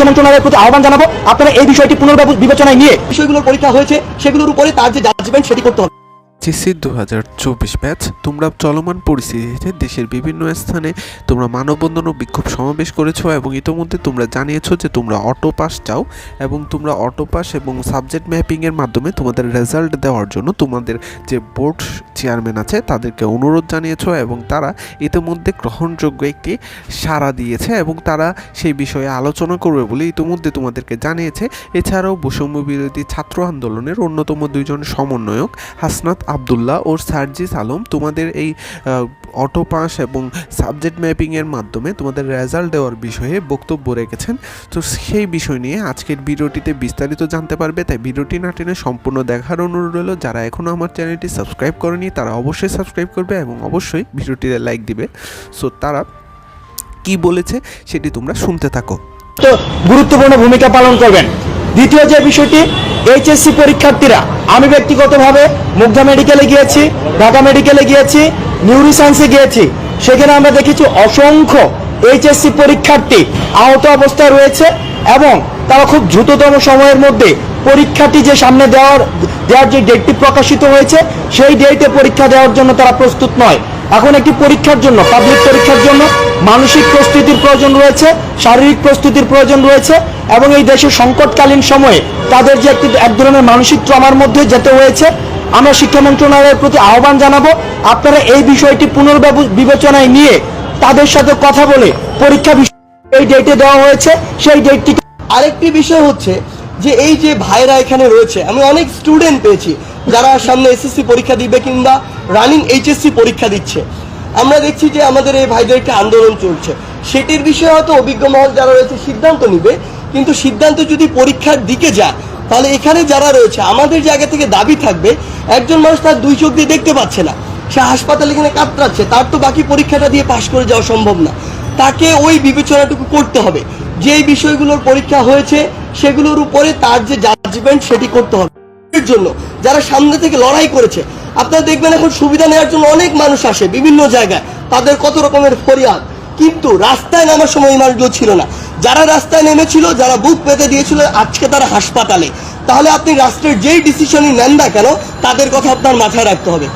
শিক্ষা মন্ত্রণালয়ের প্রতি আহ্বান জানাবো আপনারা এই বিষয়টি পুনর্বিবেচনায় নিয়ে বিষয়গুলোর পরীক্ষা হয়েছে সেগুলোর উপরে তার যে জাজমেন্ট সেটি করতে হবে। সিসি 2024 ব্যাচ তোমরা চলমান পরিস্থিতিতে দেশের বিভিন্ন স্থানে তোমরা মানববন্ধন ও বিক্ষোভ সমাবেশ করেছো এবং ইতোমধ্যে তোমরা জানিয়েছো যে তোমরা অটো পাস চাও এবং তোমরা অটো পাস এবং সাবজেক্ট ম্যাপিংয়ের মাধ্যমে তোমাদের রেজাল্ট দেওয়ার জন্য তোমাদের যে বোর্ড চেয়ারম্যান আছে তাদেরকে অনুরোধ জানিয়েছো এবং তারা ইতিমধ্যে গ্রহণযোগ্য একটি সাড়া দিয়েছে এবং তারা সেই বিষয়ে আলোচনা করবে বলে ইতিমধ্যে তোমাদেরকে জানিয়েছে। এছাড়াও বৈষম্য বিরোধী ছাত্র আন্দোলনের অন্যতম দুইজন সমন্বয়ক হাসনাত আবদুল্লাহ ও সার্জিস আলম তোমাদের এই অটো পাস এবং সাবজেক্ট ম্যাপিংয়ের মাধ্যমে তোমাদের রেজাল্ট দেওয়ার বিষয়ে বক্তব্য রেখেছেন। তো সেই বিষয় নিয়ে আজকের ভিডিওটিতে বিস্তারিত জানতে পারবে, তাই ভিডিওটি না টেনে সম্পূর্ণ দেখার অনুরোধ রইল। যারা এখনও আমার চ্যানেলটি সাবস্ক্রাইব করেনি তারা অবশ্যই সাবস্ক্রাইব করবে এবং অবশ্যই ভিডিওটিতে লাইক দিবে। সো তারা কি বলেছে সেটি তোমরা শুনতে থাকো। তো গুরুত্বপূর্ণ ভূমিকা পালন করবেন। দ্বিতীয় যে বিষয়টি, এইচএসসি পরীক্ষার্থীরা, আমি ব্যক্তিগতভাবে মুগদা মেডিকেলে গিয়েছি, ঢাকা মেডিকেলে গিয়েছি, নিউরোসায়েন্সে গিয়েছি, সেখানে আমরা দেখেছি অসংখ্য এইচএসসি পরীক্ষার্থী আহত অবস্থায় রয়েছে এবং তারা খুব দ্রুততম সময়ের মধ্যে পরীক্ষাটি যে সামনে দেওয়ার যে ডেটটি প্রকাশিত হয়েছে সেই ডেটে পরীক্ষা দেওয়ার জন্য তারা প্রস্তুত নয়। এখন একটি পরীক্ষার জন্য, পাবলিক পরীক্ষার জন্য মানসিক প্রস্তুতির প্রয়োজন রয়েছে, শারীরিক প্রস্তুতির প্রয়োজন রয়েছে এবং এই দেশের সংকটকালীন সময়ে তাদের যে এক ধরনের মানসিক ট্রমার মধ্যে যেতে হয়েছে। আমরা শিক্ষা মন্ত্রণালয়ের প্রতি আহ্বান জানাবো আপনারা এই বিষয়টি পুনর্বিবেচনায় নিয়ে তাদের সাথে কথা বলে পরীক্ষা এই ডেটে দেওয়া হয়েছে সেই ডেটটি। আরেকটি বিষয় হচ্ছে যে এই যে ভাইরা এখানে রয়েছে, আমি অনেক স্টুডেন্ট পেয়েছি যারা সামনে এসএসসি পরীক্ষা দিবে কিংবা রানিং এইচএসসি পরীক্ষা দিচ্ছে। আমরা দেখছি যে আমাদের এই ভাইদের একটা আন্দোলন চলছে, সেটির বিষয়ে হয়তো অভিজ্ঞ মহল যারা রয়েছে সিদ্ধান্ত নিবে, কিন্তু সিদ্ধান্ত যদি পরীক্ষার দিকে যায় তাহলে এখানে যারা রয়েছে আমাদের জায়গা থেকে দাবি থাকবে, একজন মানুষ তার দুই চোখ দিয়ে দেখতে পাচ্ছে না, সে হাসপাতালে এখানে কাতরাচ্ছে, তার তো বাকি পরীক্ষাটা দিয়ে পাশ করে যাওয়া সম্ভব না। তাকে ওই বিবেচনাটুকু করতে হবে যে এই বিষয়গুলোর পরীক্ষা হয়েছে সেগুলোর উপরে তার যে জাজমেন্ট সেটি করতে হবে। এর জন্য যারা সামনে থেকে লড়াই করেছে, আপনারা দেখবেন এখন সুবিধা নেওয়ার জন্য অনেক মানুষ আসে বিভিন্ন জায়গায়, তাদের কত রকমের ফরিয়াদ, কিন্তু রাস্তায় নামার সময় এই মানুষগুলো ছিল না। যারা রাস্তায় নেমেছিল, যারা বুক পেতে দিয়েছিল, আজকে তারা হাসপাতালে। তাহলে আপনি রাষ্ট্রের যেই ডিসিশনই নেন না কেন তাদের কথা আপনার মাথায় রাখতে হবে।